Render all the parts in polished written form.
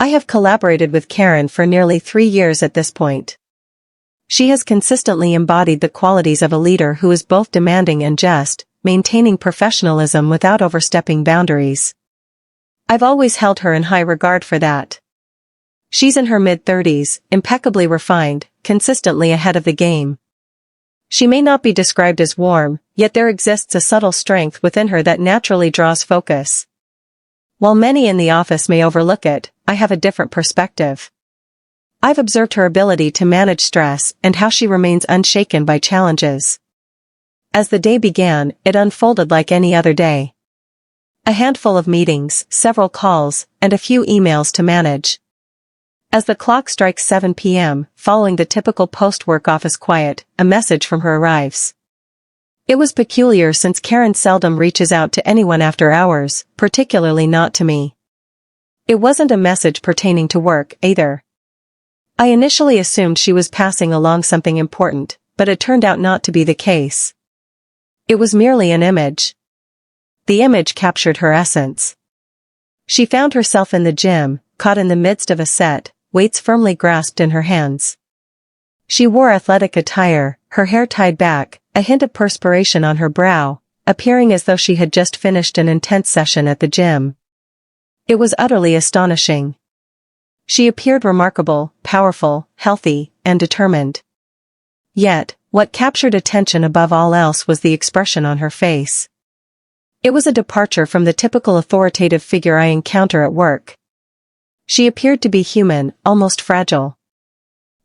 I have collaborated with Karen for nearly 3 years at this point. She has consistently embodied the qualities of a leader who is both demanding and just, maintaining professionalism without overstepping boundaries. I've always held her in high regard for that. She's in her mid-30s, impeccably refined, consistently ahead of the game. She may not be described as warm, yet there exists a subtle strength within her that naturally draws focus. While many in the office may overlook it, I have a different perspective. I've observed her ability to manage stress and how she remains unshaken by challenges. As the day began, it unfolded like any other day. A handful of meetings, several calls, and a few emails to manage. As the clock strikes 7 p.m., following the typical post-work office quiet, a message from her arrives. It was peculiar since Karen seldom reaches out to anyone after hours, particularly not to me. It wasn't a message pertaining to work, either. I initially assumed she was passing along something important, but it turned out not to be the case. It was merely an image. The image captured her essence. She found herself in the gym, caught in the midst of a set, weights firmly grasped in her hands. She wore athletic attire, her hair tied back, a hint of perspiration on her brow, appearing as though she had just finished an intense session at the gym. It was utterly astonishing. She appeared remarkable, powerful, healthy, and determined. Yet, what captured attention above all else was the expression on her face. It was a departure from the typical authoritative figure I encounter at work. She appeared to be human, almost fragile.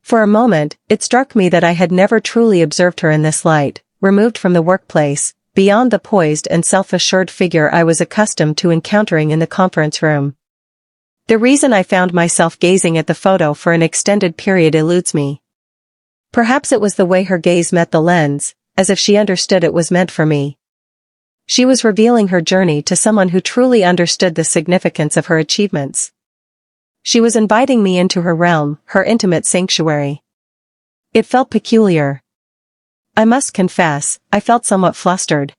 For a moment, it struck me that I had never truly observed her in this light, removed from the workplace, beyond the poised and self-assured figure I was accustomed to encountering in the conference room. The reason I found myself gazing at the photo for an extended period eludes me. Perhaps it was the way her gaze met the lens, as if she understood it was meant for me. She was revealing her journey to someone who truly understood the significance of her achievements. She was inviting me into her realm, her intimate sanctuary. It felt peculiar. I must confess, I felt somewhat flustered.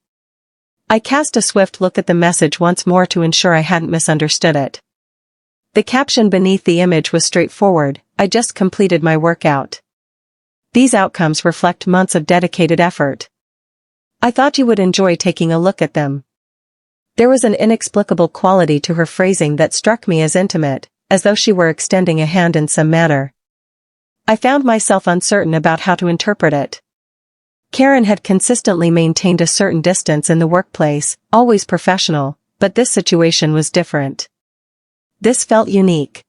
I cast a swift look at the message once more to ensure I hadn't misunderstood it. The caption beneath the image was straightforward: "I just completed my workout. These outcomes reflect months of dedicated effort. I thought you would enjoy taking a look at them." There was an inexplicable quality to her phrasing that struck me as intimate, as though she were extending a hand in some manner. I found myself uncertain about how to interpret it. Karen had consistently maintained a certain distance in the workplace, always professional, but this situation was different. This felt unique.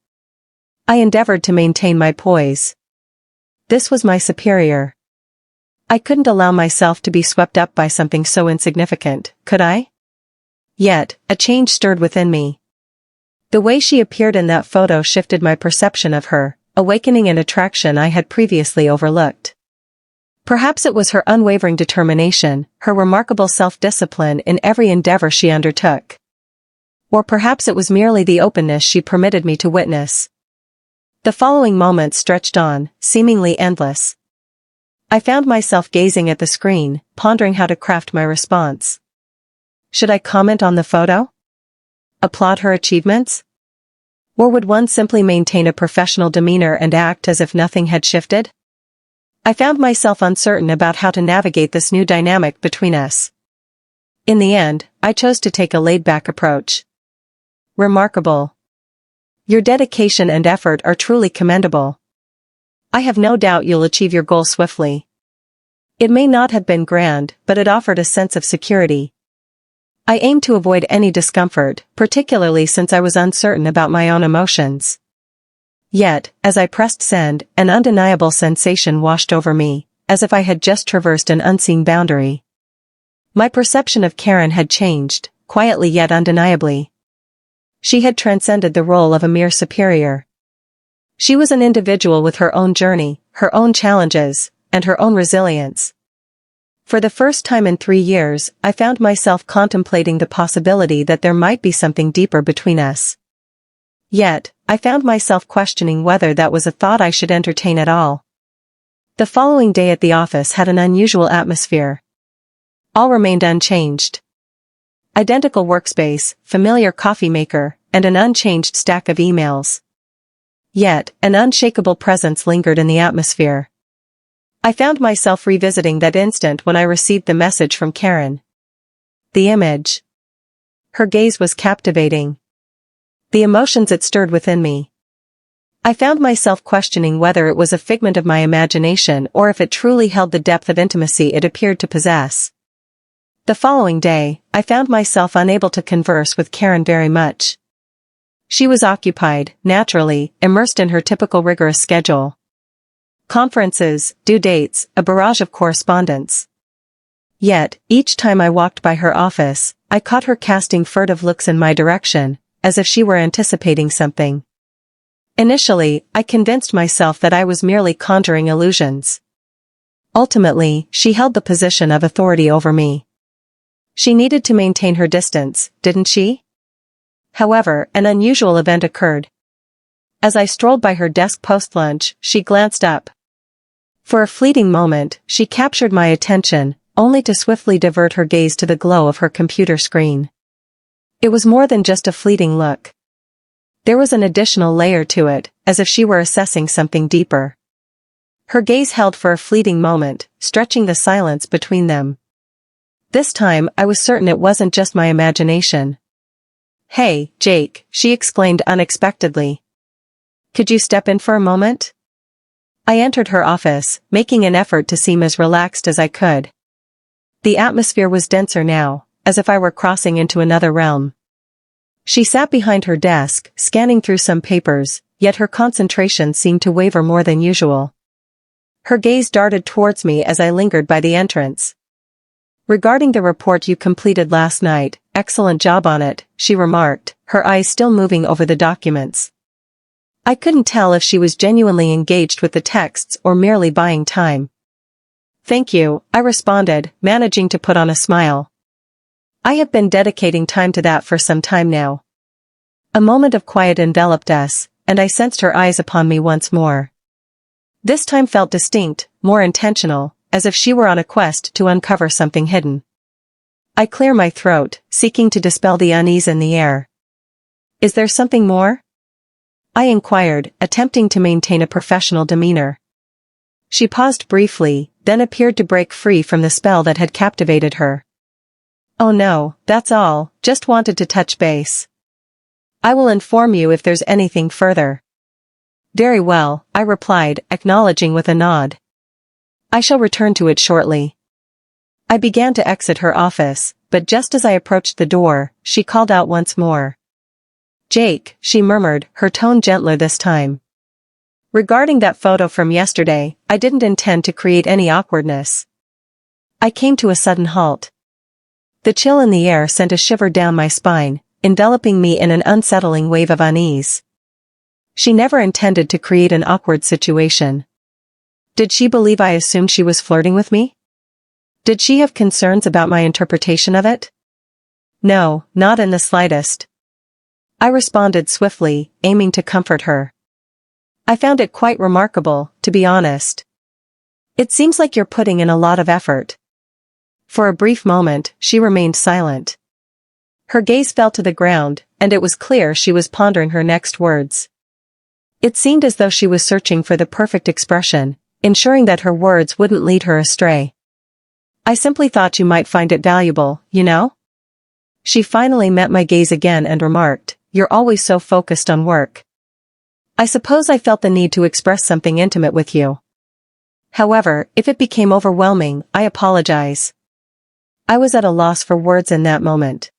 I endeavored to maintain my poise. This was my superior. I couldn't allow myself to be swept up by something so insignificant, could I? Yet, a change stirred within me. The way she appeared in that photo shifted my perception of her, awakening an attraction I had previously overlooked. Perhaps it was her unwavering determination, her remarkable self-discipline in every endeavor she undertook. Or perhaps it was merely the openness she permitted me to witness. The following moments stretched on, seemingly endless. I found myself gazing at the screen, pondering how to craft my response. Should I comment on the photo? Applaud her achievements? Or would one simply maintain a professional demeanor and act as if nothing had shifted? I found myself uncertain about how to navigate this new dynamic between us. In the end, I chose to take a laid-back approach. Remarkable. Your dedication and effort are truly commendable. I have no doubt you'll achieve your goal swiftly. It may not have been grand, but it offered a sense of security. I aimed to avoid any discomfort, particularly since I was uncertain about my own emotions. Yet, as I pressed send, an undeniable sensation washed over me, as if I had just traversed an unseen boundary. My perception of Karen had changed, quietly yet undeniably. She had transcended the role of a mere superior. She was an individual with her own journey, her own challenges, and her own resilience. For the first time in 3 years, I found myself contemplating the possibility that there might be something deeper between us. Yet, I found myself questioning whether that was a thought I should entertain at all. The following day at the office had an unusual atmosphere. All remained unchanged. Identical workspace, familiar coffee maker, and an unchanged stack of emails. Yet, an unshakable presence lingered in the atmosphere. I found myself revisiting that instant when I received the message from Karen. The image. Her gaze was captivating. The emotions it stirred within me. I found myself questioning whether it was a figment of my imagination or if it truly held the depth of intimacy it appeared to possess. The following day, I found myself unable to converse with Karen very much. She was occupied, naturally, immersed in her typical rigorous schedule. Conferences, due dates, a barrage of correspondence. Yet, each time I walked by her office, I caught her casting furtive looks in my direction, as if she were anticipating something. Initially, I convinced myself that I was merely conjuring illusions. Ultimately, she held the position of authority over me. She needed to maintain her distance, didn't she? However, an unusual event occurred. As I strolled by her desk post-lunch, she glanced up. For a fleeting moment, she captured my attention, only to swiftly divert her gaze to the glow of her computer screen. It was more than just a fleeting look. There was an additional layer to it, as if she were assessing something deeper. Her gaze held for a fleeting moment, stretching the silence between them. This time, I was certain it wasn't just my imagination. "Hey, Jake," she exclaimed unexpectedly. "Could you step in for a moment?" I entered her office, making an effort to seem as relaxed as I could. The atmosphere was denser now, as if I were crossing into another realm. She sat behind her desk, scanning through some papers, yet her concentration seemed to waver more than usual. Her gaze darted towards me as I lingered by the entrance. "Regarding the report you completed last night, excellent job on it," she remarked, her eyes still moving over the documents. I couldn't tell if she was genuinely engaged with the texts or merely buying time. "Thank you," I responded, managing to put on a smile. I have been dedicating time to that for some time now. A moment of quiet enveloped us, and I sensed her eyes upon me once more. This time felt distinct, more intentional, as if she were on a quest to uncover something hidden. I cleared my throat, seeking to dispel the unease in the air. "Is there something more?" I inquired, attempting to maintain a professional demeanor. She paused briefly, then appeared to break free from the spell that had captivated her. "Oh no, that's all, just wanted to touch base. I will inform you if there's anything further." "Very well," I replied, acknowledging with a nod. "I shall return to it shortly." I began to exit her office, but just as I approached the door, she called out once more. "Jake," she murmured, her tone gentler this time. "Regarding that photo from yesterday, I didn't intend to create any awkwardness." I came to a sudden halt. The chill in the air sent a shiver down my spine, enveloping me in an unsettling wave of unease. She never intended to create an awkward situation. Did she believe I assumed she was flirting with me? Did she have concerns about my interpretation of it? No, not in the slightest. I responded swiftly, aiming to comfort her. "I found it quite remarkable, to be honest. It seems like you're putting in a lot of effort." For a brief moment, she remained silent. Her gaze fell to the ground, and it was clear she was pondering her next words. It seemed as though she was searching for the perfect expression, ensuring that her words wouldn't lead her astray. "I simply thought you might find it valuable, you know?" She finally met my gaze again and remarked, "You're always so focused on work. I suppose I felt the need to express something intimate with you. However, if it became overwhelming, I apologize." I was at a loss for words in that moment.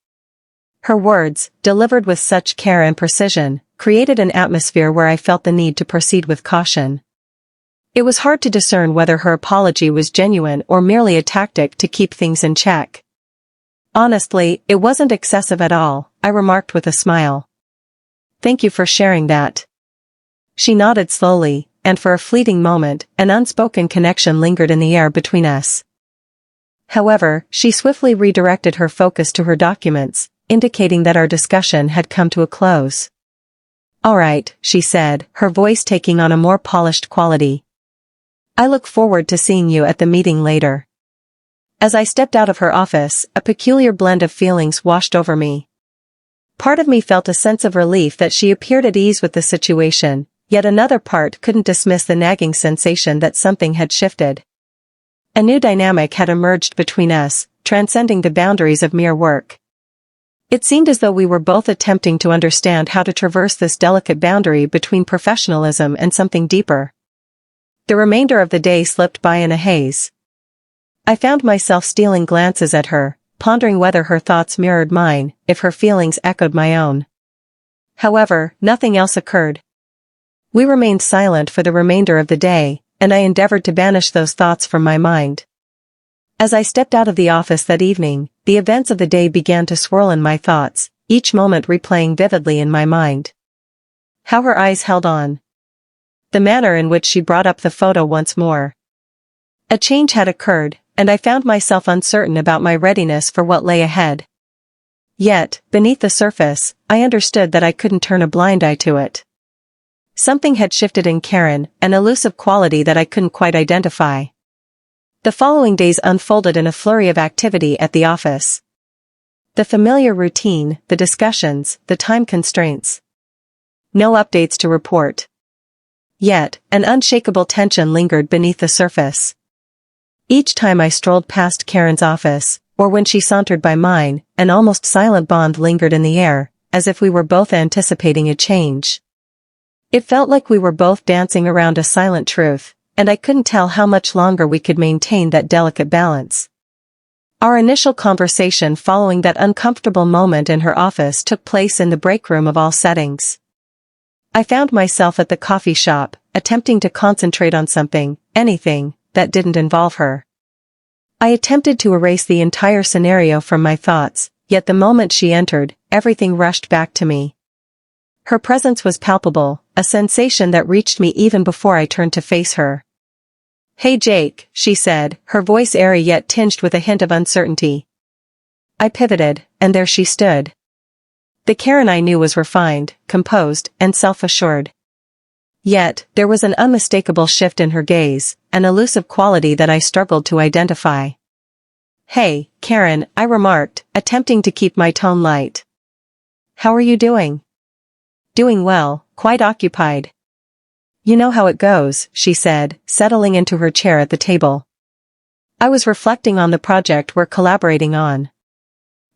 Her words, delivered with such care and precision, created an atmosphere where I felt the need to proceed with caution. It was hard to discern whether her apology was genuine or merely a tactic to keep things in check. "Honestly, it wasn't excessive at all," I remarked with a smile. "Thank you for sharing that." She nodded slowly, and for a fleeting moment, an unspoken connection lingered in the air between us. However, she swiftly redirected her focus to her documents, indicating that our discussion had come to a close. "All right," she said, her voice taking on a more polished quality. "I look forward to seeing you at the meeting later." As I stepped out of her office, a peculiar blend of feelings washed over me. Part of me felt a sense of relief that she appeared at ease with the situation, yet another part couldn't dismiss the nagging sensation that something had shifted. A new dynamic had emerged between us, transcending the boundaries of mere work. It seemed as though we were both attempting to understand how to traverse this delicate boundary between professionalism and something deeper. The remainder of the day slipped by in a haze. I found myself stealing glances at her, pondering whether her thoughts mirrored mine, if her feelings echoed my own. However, nothing else occurred. We remained silent for the remainder of the day, and I endeavored to banish those thoughts from my mind. As I stepped out of the office that evening, the events of the day began to swirl in my thoughts, each moment replaying vividly in my mind. How her eyes held on. The manner in which she brought up the photo once more. A change had occurred, and I found myself uncertain about my readiness for what lay ahead. Yet, beneath the surface, I understood that I couldn't turn a blind eye to it. Something had shifted in Karen, an elusive quality that I couldn't quite identify. The following days unfolded in a flurry of activity at the office. The familiar routine, the discussions, the time constraints. No updates to report. Yet, an unshakable tension lingered beneath the surface. Each time I strolled past Karen's office, or when she sauntered by mine, an almost silent bond lingered in the air, as if we were both anticipating a change. It felt like we were both dancing around a silent truth, and I couldn't tell how much longer we could maintain that delicate balance. Our initial conversation following that uncomfortable moment in her office took place in the break room of all settings. I found myself at the coffee shop, attempting to concentrate on something, anything, that didn't involve her. I attempted to erase the entire scenario from my thoughts, yet the moment she entered, everything rushed back to me. Her presence was palpable, a sensation that reached me even before I turned to face her. "Hey Jake," she said, her voice airy yet tinged with a hint of uncertainty. I pivoted, and there she stood. The Karen I knew was refined, composed, and self-assured. Yet, there was an unmistakable shift in her gaze, an elusive quality that I struggled to identify. "Hey, Karen," I remarked, attempting to keep my tone light. "How are you doing?" "Doing well, quite occupied." "You know how it goes," she said, settling into her chair at the table. "I was reflecting on the project we're collaborating on.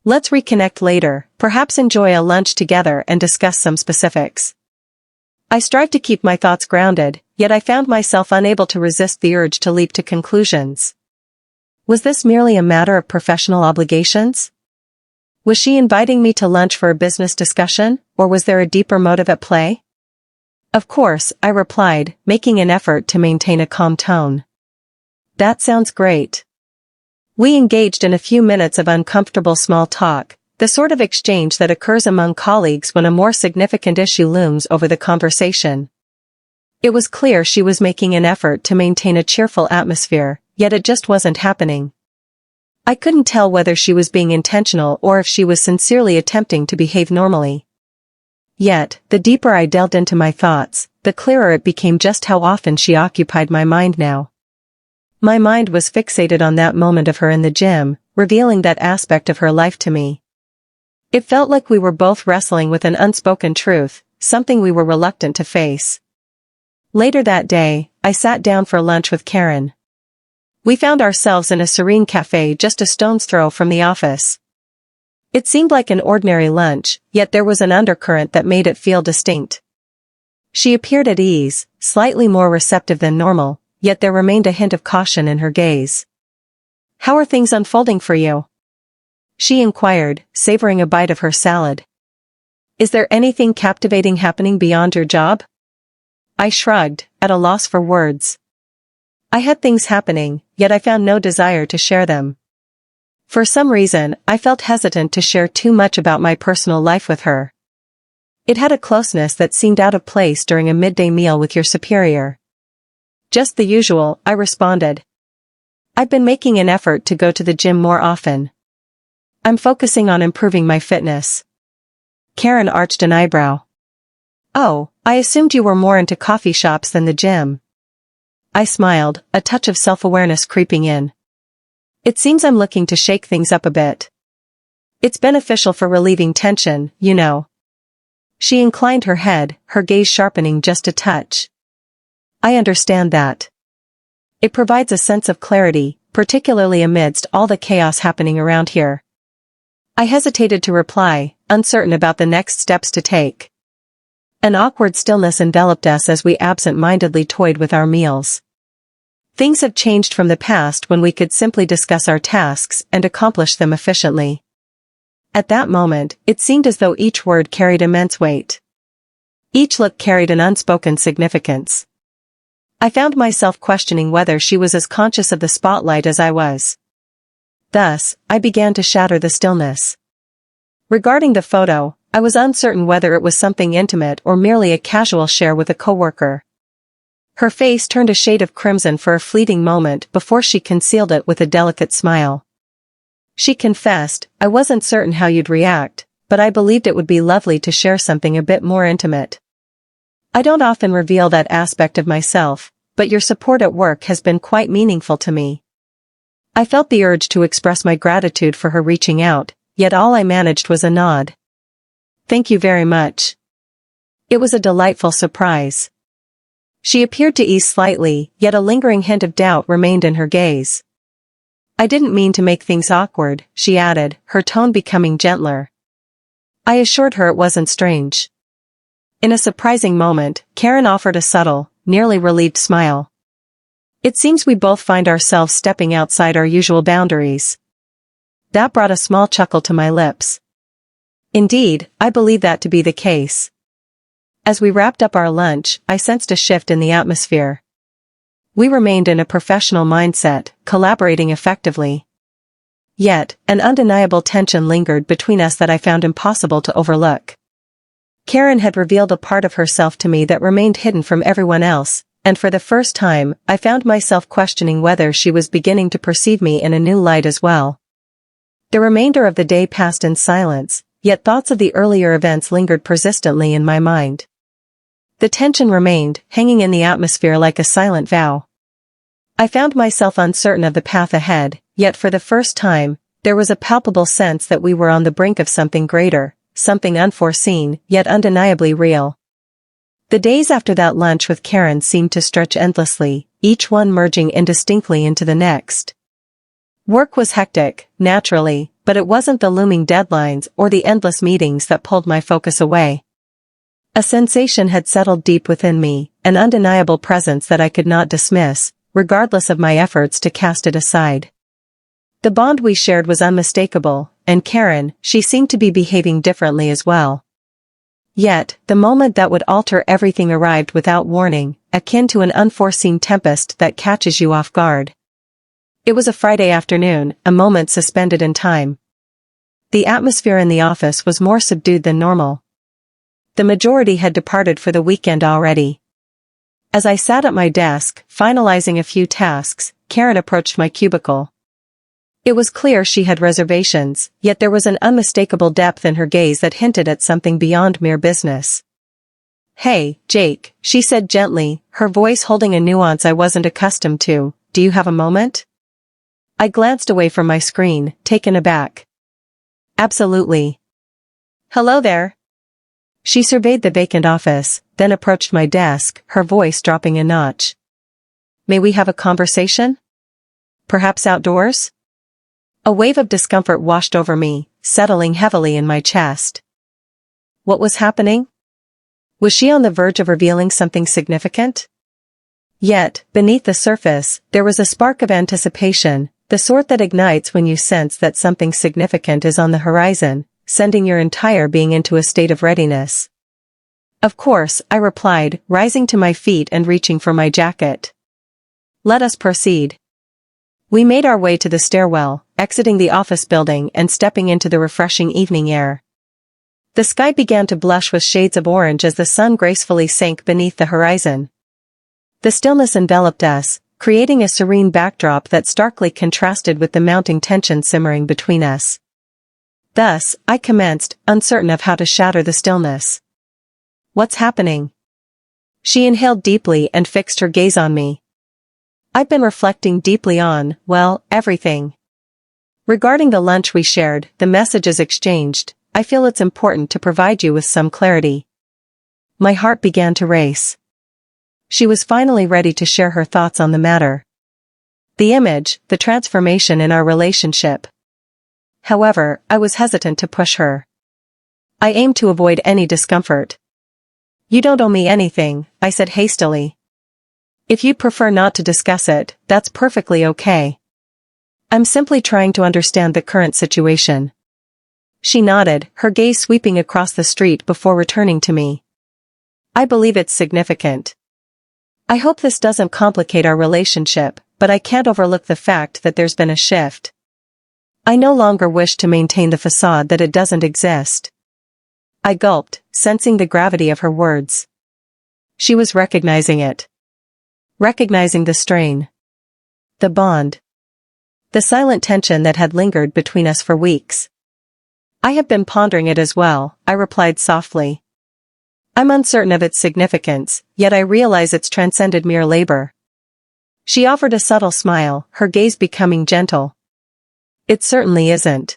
Let's reconnect later, perhaps enjoy a lunch together and discuss some specifics." I strived to keep my thoughts grounded, yet I found myself unable to resist the urge to leap to conclusions. Was this merely a matter of professional obligations? Was she inviting me to lunch for a business discussion, or was there a deeper motive at play? "Of course," I replied, making an effort to maintain a calm tone. "That sounds great." We engaged in a few minutes of uncomfortable small talk, the sort of exchange that occurs among colleagues when a more significant issue looms over the conversation. It was clear she was making an effort to maintain a cheerful atmosphere, yet it just wasn't happening. I couldn't tell whether she was being intentional or if she was sincerely attempting to behave normally. Yet, the deeper I delved into my thoughts, the clearer it became just how often she occupied my mind now. My mind was fixated on that moment of her in the gym, revealing that aspect of her life to me. It felt like we were both wrestling with an unspoken truth, something we were reluctant to face. Later that day, I sat down for lunch with Karen. We found ourselves in a serene cafe just a stone's throw from the office. It seemed like an ordinary lunch, yet there was an undercurrent that made it feel distinct. She appeared at ease, slightly more receptive than normal, yet there remained a hint of caution in her gaze. "How are things unfolding for you?" she inquired, savoring a bite of her salad. "Is there anything captivating happening beyond your job?" I shrugged, at a loss for words. I had things happening, yet I found no desire to share them. For some reason, I felt hesitant to share too much about my personal life with her. It had a closeness that seemed out of place during a midday meal with your superior. "Just the usual," I responded. "I've been making an effort to go to the gym more often. I'm focusing on improving my fitness." Karen arched an eyebrow. "Oh, I assumed you were more into coffee shops than the gym." I smiled, a touch of self-awareness creeping in. "It seems I'm looking to shake things up a bit. It's beneficial for relieving tension, you know." She inclined her head, her gaze sharpening just a touch. I understand that. It provides a sense of clarity, particularly amidst all the chaos happening around here. I hesitated to reply, uncertain about the next steps to take. An awkward stillness enveloped us as we absent-mindedly toyed with our meals. Things have changed from the past when we could simply discuss our tasks and accomplish them efficiently. At that moment, it seemed as though each word carried immense weight. Each look carried an unspoken significance. I found myself questioning whether she was as conscious of the spotlight as I was. Thus, I began to shatter the stillness. Regarding the photo, I was uncertain whether it was something intimate or merely a casual share with a coworker. Her face turned a shade of crimson for a fleeting moment before she concealed it with a delicate smile. She confessed, I wasn't certain how you'd react, but I believed it would be lovely to share something a bit more intimate. I don't often reveal that aspect of myself, but your support at work has been quite meaningful to me. I felt the urge to express my gratitude for her reaching out, yet all I managed was a nod. Thank you very much. It was a delightful surprise. She appeared to ease slightly, yet a lingering hint of doubt remained in her gaze. I didn't mean to make things awkward, she added, her tone becoming gentler. I assured her it wasn't strange. In a surprising moment, Karen offered a subtle, nearly relieved smile. It seems we both find ourselves stepping outside our usual boundaries. That brought a small chuckle to my lips. Indeed, I believe that to be the case. As we wrapped up our lunch, I sensed a shift in the atmosphere. We remained in a professional mindset, collaborating effectively. Yet, an undeniable tension lingered between us that I found impossible to overlook. Karen had revealed a part of herself to me that remained hidden from everyone else, and for the first time, I found myself questioning whether she was beginning to perceive me in a new light as well. The remainder of the day passed in silence, yet thoughts of the earlier events lingered persistently in my mind. The tension remained, hanging in the atmosphere like a silent vow. I found myself uncertain of the path ahead, yet for the first time, there was a palpable sense that we were on the brink of something greater, something unforeseen, yet undeniably real. The days after that lunch with Karen seemed to stretch endlessly, each one merging indistinctly into the next. Work was hectic, naturally, but it wasn't the looming deadlines or the endless meetings that pulled my focus away. A sensation had settled deep within me, an undeniable presence that I could not dismiss, regardless of my efforts to cast it aside. The bond we shared was unmistakable, and Karen, she seemed to be behaving differently as well. Yet, the moment that would alter everything arrived without warning, akin to an unforeseen tempest that catches you off guard. It was a Friday afternoon, a moment suspended in time. The atmosphere in the office was more subdued than normal. The majority had departed for the weekend already. As I sat at my desk, finalizing a few tasks, Karen approached my cubicle. It was clear she had reservations, yet there was an unmistakable depth in her gaze that hinted at something beyond mere business. "Hey, Jake," she said gently, her voice holding a nuance I wasn't accustomed to, "do you have a moment?" I glanced away from my screen, taken aback. "Absolutely." "Hello there." She surveyed the vacant office, then approached my desk, her voice dropping a notch. "May we have a conversation? Perhaps outdoors?" A wave of discomfort washed over me, settling heavily in my chest. What was happening? Was she on the verge of revealing something significant? Yet, beneath the surface, there was a spark of anticipation, the sort that ignites when you sense that something significant is on the horizon, sending your entire being into a state of readiness. "Of course," I replied, rising to my feet and reaching for my jacket. "Let us proceed." We made our way to the stairwell, exiting the office building and stepping into the refreshing evening air. The sky began to blush with shades of orange as the sun gracefully sank beneath the horizon. The stillness enveloped us, creating a serene backdrop that starkly contrasted with the mounting tension simmering between us. Thus, I commenced, uncertain of how to shatter the stillness. "What's happening?" She inhaled deeply and fixed her gaze on me. "I've been reflecting deeply on, well, everything. Regarding the lunch we shared, the messages exchanged, I feel it's important to provide you with some clarity." my heart began to race. She was finally ready to share her thoughts on the matter. The image, the transformation in our relationship. However, I was hesitant to push her. I aimed to avoid any discomfort. "You don't owe me anything," I said hastily. "If you'd prefer not to discuss it, that's perfectly okay. I'm simply trying to understand the current situation." She nodded, her gaze sweeping across the street before returning to me. "I believe it's significant. I hope this doesn't complicate our relationship, but I can't overlook the fact that there's been a shift. I no longer wish to maintain the facade that it doesn't exist." I gulped, sensing the gravity of her words. She was recognizing it. Recognizing the strain. The bond. The silent tension that had lingered between us for weeks. "I have been pondering it as well," I replied softly. "I'm uncertain of its significance, yet I realize it's transcended mere labor." She offered a subtle smile, her gaze becoming gentle. "It certainly isn't.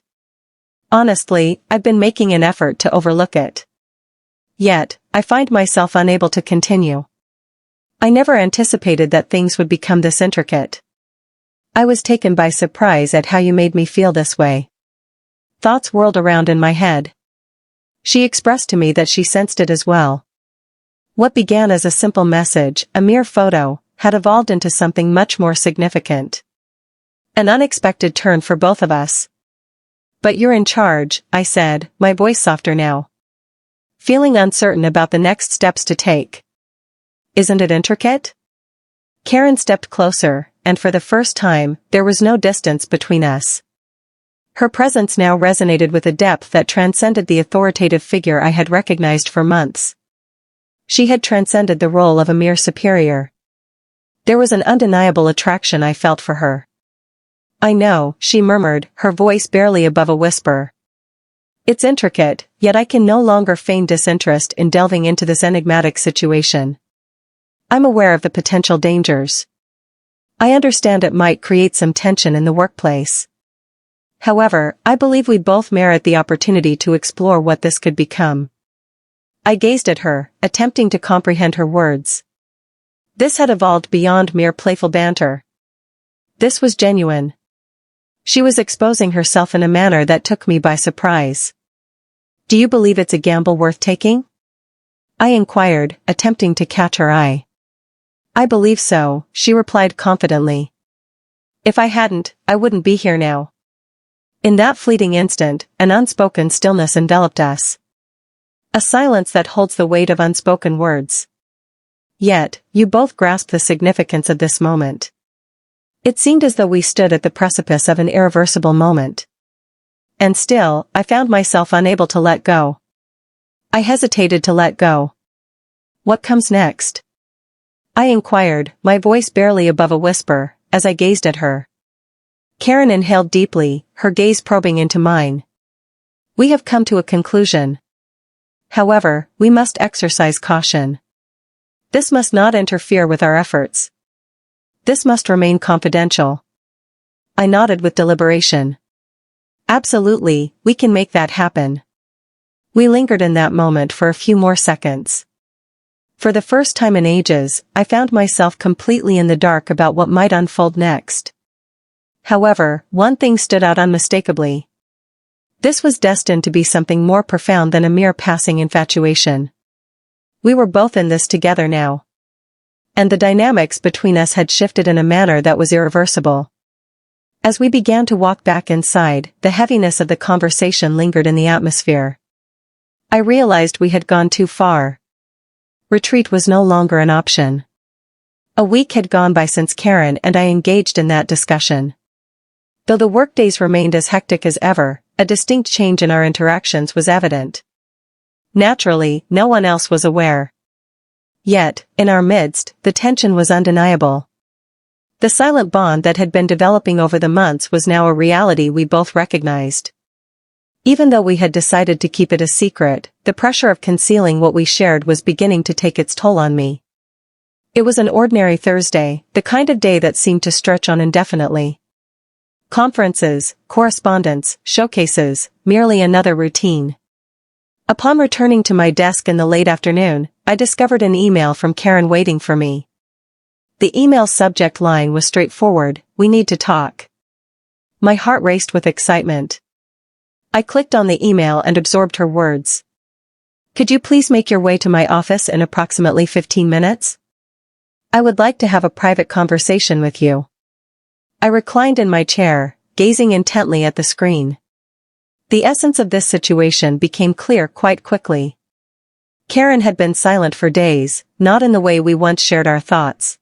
Honestly, I've been making an effort to overlook it. Yet, I find myself unable to continue. I never anticipated that things would become this intricate. I was taken by surprise at how you made me feel this way." Thoughts whirled around in my head. She expressed to me that she sensed it as well. What began as a simple message, a mere photo, had evolved into something much more significant. An unexpected turn for both of us. "But you're in charge," I said, my voice softer now. Feeling uncertain about the next steps to take. "Isn't it intricate?" Karen stepped closer, and for the first time, there was no distance between us. Her presence now resonated with a depth that transcended the authoritative figure I had recognized for months. She had transcended the role of a mere superior. There was an undeniable attraction I felt for her. "I know," she murmured, her voice barely above a whisper. "It's intricate, yet I can no longer feign disinterest in delving into this enigmatic situation. I'm aware of the potential dangers. I understand it might create some tension in the workplace. However, I believe we both merit the opportunity to explore what this could become." I gazed at her, attempting to comprehend her words. This had evolved beyond mere playful banter. This was genuine. She was exposing herself in a manner that took me by surprise. "Do you believe it's a gamble worth taking?" I inquired, attempting to catch her eye. "I believe so," she replied confidently. "If I hadn't, I wouldn't be here now." In that fleeting instant, an unspoken stillness enveloped us. A silence that holds the weight of unspoken words. Yet, you both grasped the significance of this moment. It seemed as though we stood at the precipice of an irreversible moment. And still, I found myself unable to let go. I hesitated to let go. "What comes next?" I inquired, my voice barely above a whisper, as I gazed at her. Karen inhaled deeply, her gaze probing into mine. "We have come to a conclusion. However, we must exercise caution. This must not interfere with our efforts. This must remain confidential." I nodded with deliberation. "Absolutely, we can make that happen." We lingered in that moment for a few more seconds. For the first time in ages, I found myself completely in the dark about what might unfold next. However, one thing stood out unmistakably. This was destined to be something more profound than a mere passing infatuation. We were both in this together now. And the dynamics between us had shifted in a manner that was irreversible. As we began to walk back inside, the heaviness of the conversation lingered in the atmosphere. I realized we had gone too far. Retreat was no longer an option. A week had gone by since Karen and I engaged in that discussion. Though the workdays remained as hectic as ever, a distinct change in our interactions was evident. Naturally, no one else was aware. Yet, in our midst, the tension was undeniable. The silent bond that had been developing over the months was now a reality we both recognized. Even though we had decided to keep it a secret, the pressure of concealing what we shared was beginning to take its toll on me. It was an ordinary Thursday, the kind of day that seemed to stretch on indefinitely. Conferences, correspondence, showcases, merely another routine. Upon returning to my desk in the late afternoon, I discovered an email from Karen waiting for me. The email's subject line was straightforward: "We need to talk." My heart raced with excitement. I clicked on the email and absorbed her words. "Could you please make your way to my office in approximately 15 minutes? I would like to have a private conversation with you." I reclined in my chair, gazing intently at the screen. The essence of this situation became clear quite quickly. Karen had been silent for days, not in the way we once shared our thoughts.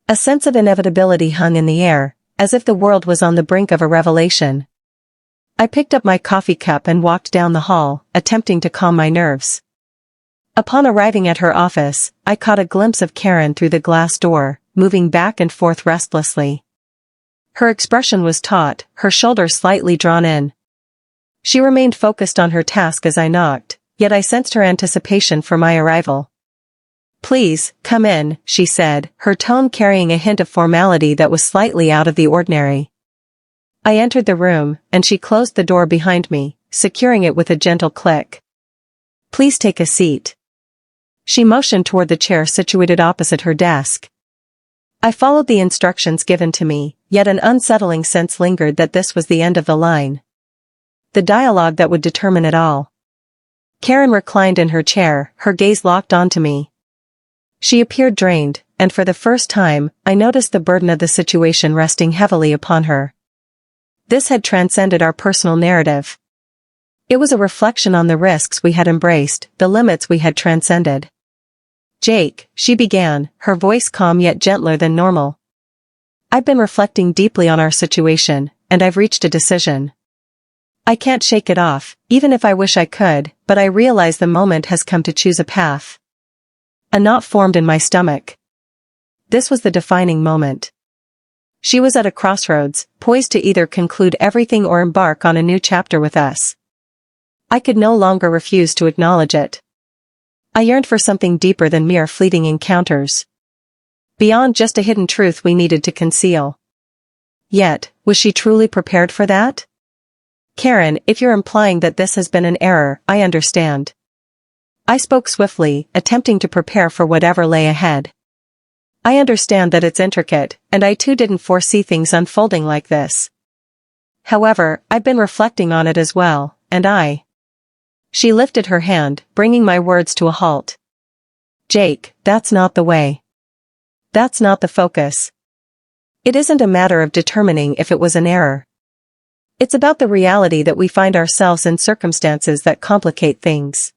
A sense of inevitability hung in the air, as if the world was on the brink of a revelation. I picked up my coffee cup and walked down the hall, attempting to calm my nerves. Upon arriving at her office, I caught a glimpse of Karen through the glass door, moving back and forth restlessly. Her expression was taut, her shoulders slightly drawn in. She remained focused on her task as I knocked, yet I sensed her anticipation for my arrival. "Please, come in," she said, her tone carrying a hint of formality that was slightly out of the ordinary. I entered the room, and she closed the door behind me, securing it with a gentle click. "Please take a seat." She motioned toward the chair situated opposite her desk. I followed the instructions given to me, yet an unsettling sense lingered that this was the end of the line. The dialogue that would determine it all. Karen reclined in her chair, her gaze locked onto me. She appeared drained, and for the first time, I noticed the burden of the situation resting heavily upon her. This had transcended our personal narrative. It was a reflection on the risks we had embraced, the limits we had transcended. "Jake," she began, her voice calm yet gentler than normal. "I've been reflecting deeply on our situation, and I've reached a decision. I can't shake it off, even if I wish I could, but I realize the moment has come to choose a path." A knot formed in my stomach. This was the defining moment. She was at a crossroads, poised to either conclude everything or embark on a new chapter with us. I could no longer refuse to acknowledge it. I yearned for something deeper than mere fleeting encounters. Beyond just a hidden truth we needed to conceal. Yet, was she truly prepared for that? "Karen, if you're implying that this has been an error, I understand." I spoke swiftly, attempting to prepare for whatever lay ahead. "I understand that it's intricate, and I too didn't foresee things unfolding like this. However, I've been reflecting on it as well, and She lifted her hand, bringing my words to a halt. "Jake, that's not the way. That's not the focus. It isn't a matter of determining if it was an error. It's about the reality that we find ourselves in circumstances that complicate things.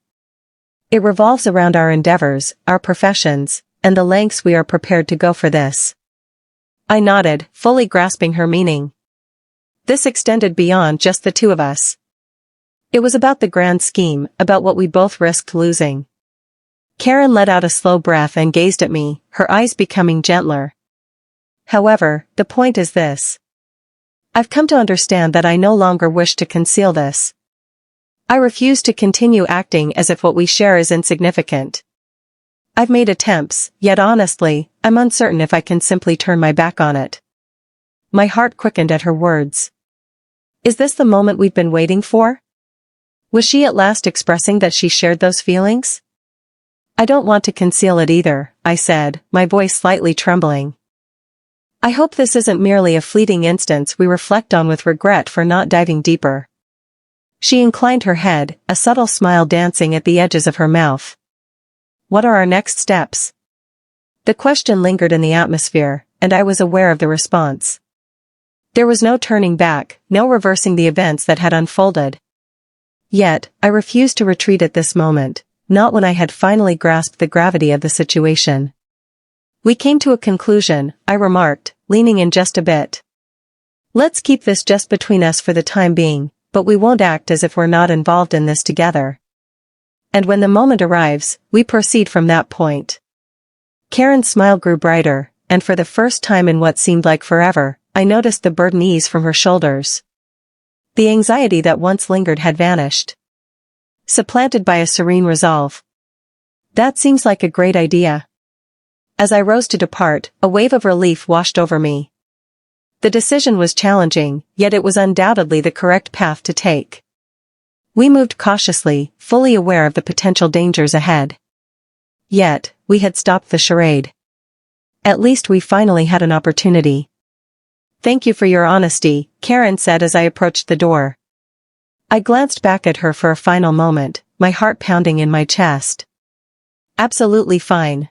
It revolves around our endeavors, our professions, and the lengths we are prepared to go for this." I nodded, fully grasping her meaning. This extended beyond just the two of us. It was about the grand scheme, about what we both risked losing. Karen let out a slow breath and gazed at me, her eyes becoming gentler. "However, the point is this. I've come to understand that I no longer wish to conceal this. I refuse to continue acting as if what we share is insignificant. I've made attempts, yet honestly, I'm uncertain if I can simply turn my back on it." My heart quickened at her words. Is this the moment we've been waiting for? Was she at last expressing that she shared those feelings? "I don't want to conceal it either," I said, my voice slightly trembling. "I hope this isn't merely a fleeting instance we reflect on with regret for not diving deeper." She inclined her head, a subtle smile dancing at the edges of her mouth. "What are our next steps?" The question lingered in the atmosphere, and I was aware of the response. There was no turning back, no reversing the events that had unfolded. Yet, I refused to retreat at this moment, not when I had finally grasped the gravity of the situation. "We came to a conclusion," I remarked, leaning in just a bit. "Let's keep this just between us for the time being, but we won't act as if we're not involved in this together. And when the moment arrives, we proceed from that point." Karen's smile grew brighter, and for the first time in what seemed like forever, I noticed the burden ease from her shoulders. The anxiety that once lingered had vanished, supplanted by a serene resolve. "That seems like a great idea." As I rose to depart, a wave of relief washed over me. The decision was challenging, yet it was undoubtedly the correct path to take. We moved cautiously, fully aware of the potential dangers ahead. Yet, we had stopped the charade. At least we finally had an opportunity. "Thank you for your honesty," Karen said as I approached the door. I glanced back at her for a final moment, my heart pounding in my chest. "Absolutely fine.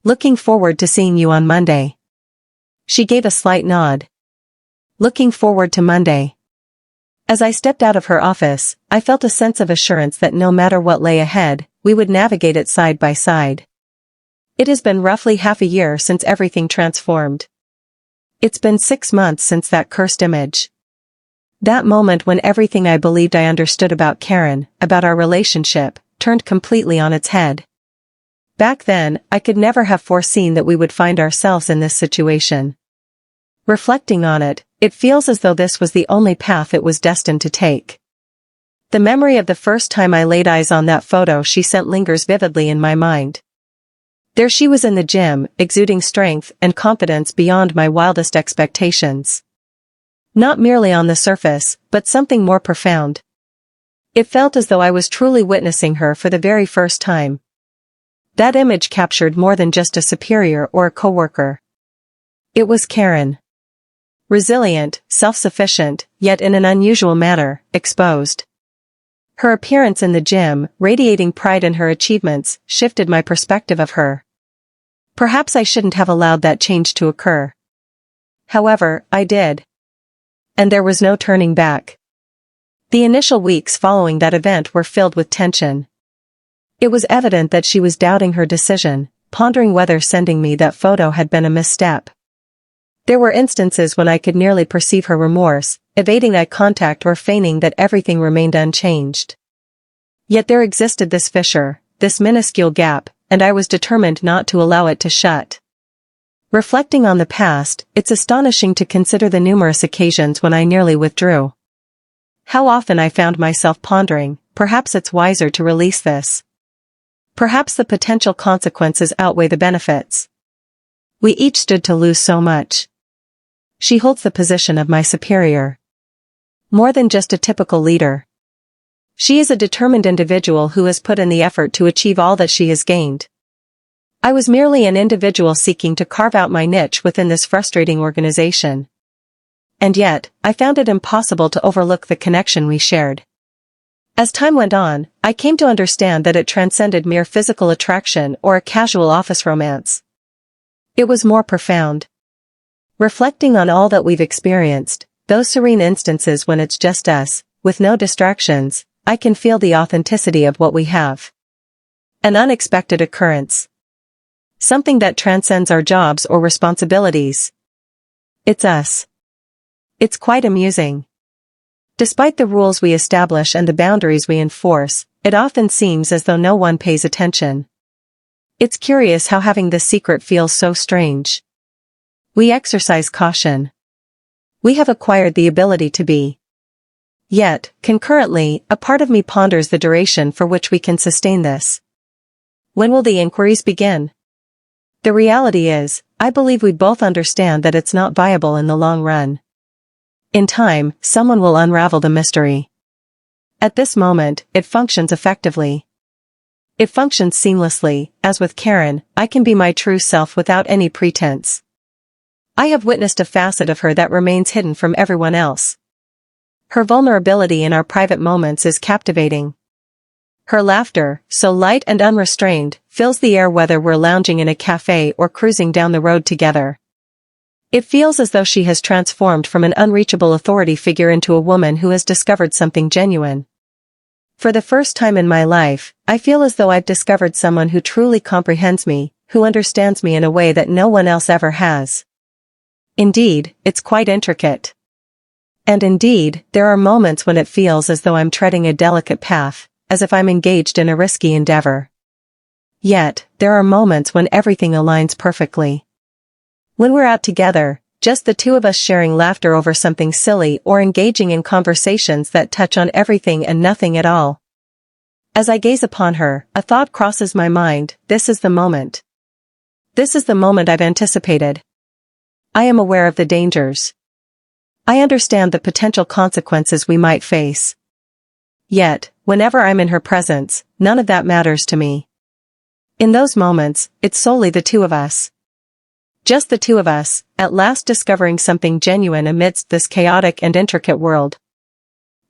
Looking forward to seeing you on Monday." She gave a slight nod. Looking forward to Monday. As I stepped out of her office, I felt a sense of assurance that no matter what lay ahead, we would navigate it side by side. It has been roughly half a year since everything transformed. It's been 6 months since that cursed image. That moment when everything I believed I understood about Karen, about our relationship, turned completely on its head. Back then, I could never have foreseen that we would find ourselves in this situation. Reflecting on it, it feels as though this was the only path it was destined to take. The memory of the first time I laid eyes on that photo she sent lingers vividly in my mind. There she was in the gym, exuding strength and confidence beyond my wildest expectations. Not merely on the surface, but something more profound. It felt as though I was truly witnessing her for the very first time. That image captured more than just a superior or a coworker. It was Karen. Resilient, self-sufficient, yet in an unusual manner, exposed. Her appearance in the gym, radiating pride in her achievements, shifted my perspective of her. Perhaps I shouldn't have allowed that change to occur. However, I did. And there was no turning back. The initial weeks following that event were filled with tension. It was evident that she was doubting her decision, pondering whether sending me that photo had been a misstep. There were instances when I could nearly perceive her remorse, evading eye contact or feigning that everything remained unchanged. Yet there existed this fissure, this minuscule gap, and I was determined not to allow it to shut. Reflecting on the past, it's astonishing to consider the numerous occasions when I nearly withdrew. How often I found myself pondering, perhaps it's wiser to release this. Perhaps the potential consequences outweigh the benefits. We each stood to lose so much. She holds the position of my superior. More than just a typical leader. She is a determined individual who has put in the effort to achieve all that she has gained. I was merely an individual seeking to carve out my niche within this frustrating organization. And yet, I found it impossible to overlook the connection we shared. As time went on, I came to understand that it transcended mere physical attraction or a casual office romance. It was more profound. Reflecting on all that we've experienced, those serene instances when it's just us, with no distractions, I can feel the authenticity of what we have. An unexpected occurrence. Something that transcends our jobs or responsibilities. It's us. It's quite amusing. Despite the rules we establish and the boundaries we enforce, it often seems as though no one pays attention. It's curious how having this secret feels so strange. We exercise caution. We have acquired the ability to be. Yet, concurrently, a part of me ponders the duration for which we can sustain this. When will the inquiries begin? The reality is, I believe we both understand that it's not viable in the long run. In time, someone will unravel the mystery. At this moment, it functions effectively. It functions seamlessly. As with Karen, I can be my true self without any pretense. I have witnessed a facet of her that remains hidden from everyone else. Her vulnerability in our private moments is captivating. Her laughter, so light and unrestrained, fills the air whether we're lounging in a cafe or cruising down the road together. It feels as though she has transformed from an unreachable authority figure into a woman who has discovered something genuine. For the first time in my life, I feel as though I've discovered someone who truly comprehends me, who understands me in a way that no one else ever has. Indeed, it's quite intricate. And indeed, there are moments when it feels as though I'm treading a delicate path, as if I'm engaged in a risky endeavor. Yet, there are moments when everything aligns perfectly. When we're out together, just the two of us sharing laughter over something silly or engaging in conversations that touch on everything and nothing at all. As I gaze upon her, a thought crosses my mind: this is the moment. This is the moment I've anticipated. I am aware of the dangers. I understand the potential consequences we might face. Yet, whenever I'm in her presence, none of that matters to me. In those moments, it's solely the two of us. Just the two of us, at last discovering something genuine amidst this chaotic and intricate world.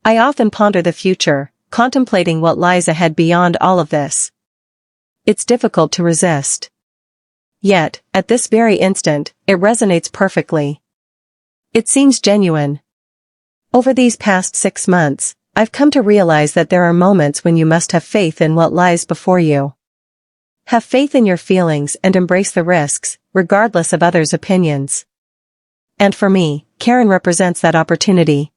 I often ponder the future, contemplating what lies ahead beyond all of this. It's difficult to resist. Yet, at this very instant, it resonates perfectly. It seems genuine. Over these past 6 months, I've come to realize that there are moments when you must have faith in what lies before you. Have faith in your feelings and embrace the risks, regardless of others' opinions. And for me, Karen represents that opportunity.